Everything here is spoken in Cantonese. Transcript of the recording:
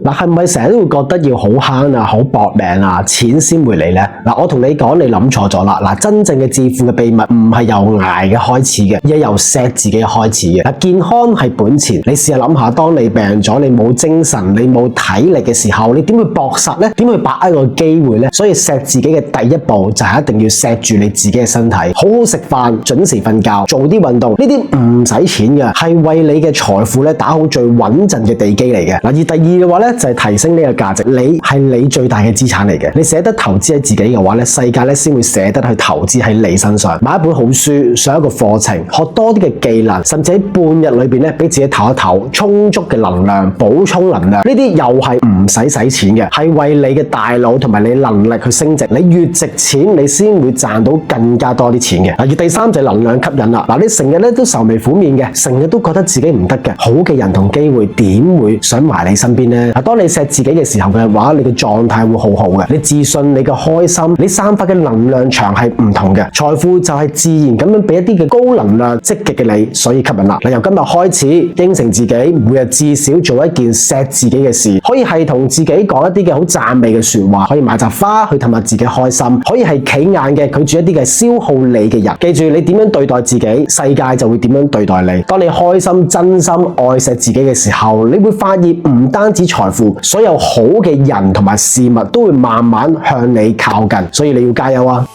嗱，係咪成日都會覺得要好慳啊、好搏命啊，錢先會嚟呢？嗱，我同你講，你諗錯咗啦。嗱，真正嘅致富嘅秘密唔係由捱嘅開始嘅，而係由錫自己開始嘅。嗱，健康係本錢，你試下諗下，當你病咗，你冇精神、你冇體力嘅時候，你點會搏實呢？點會把握個機會呢？所以錫自己嘅第一步就係一定要錫住你自己嘅身體，好好食飯，準時瞓覺，做啲運動，呢啲唔使錢嘅，係為你嘅財富咧打好最穩陣嘅地基嚟嘅。嗱，而第二嘅話咧就係提升呢個價值，你係你最大嘅資產嚟嘅。你捨得投資喺自己嘅話咧，世界咧先會捨得去投資喺你身上。買一本好書，上一個課程，學多啲嘅技能，甚至喺半日裏邊咧俾自己唞一唞，充足嘅能量，補充能量，呢啲又係唔使錢嘅，係為你嘅大腦同埋你能力去升值。你越值錢，你先會賺到更加多啲錢嘅。而第三就係能量吸引啦。嗱，你成日咧都愁眉苦面嘅，成日都覺得自己唔得嘅，好嘅人同機會點會想埋你身邊呢？嗱，當你錫自己嘅時候嘅話，你嘅狀態會好好嘅，你自信，你嘅開心，你散發嘅能量場係唔同嘅。財富就係自然咁樣俾一啲嘅高能量、積極嘅你，所以吸引啦。嗱，由今日開始，應承自己每日至少做一件錫自己嘅事，可以係同自己講一啲嘅好讚美嘅說話，可以買扎花去氹下自己開心，可以係企硬嘅拒絕一啲嘅消耗你嘅人。記住，你點樣對待自己，世界就會點樣對待你。當你開心、真心愛錫自己嘅時候，你會發現唔單止財富，所有好嘅人同埋事物都會慢慢向你靠近，所以你要加油啊！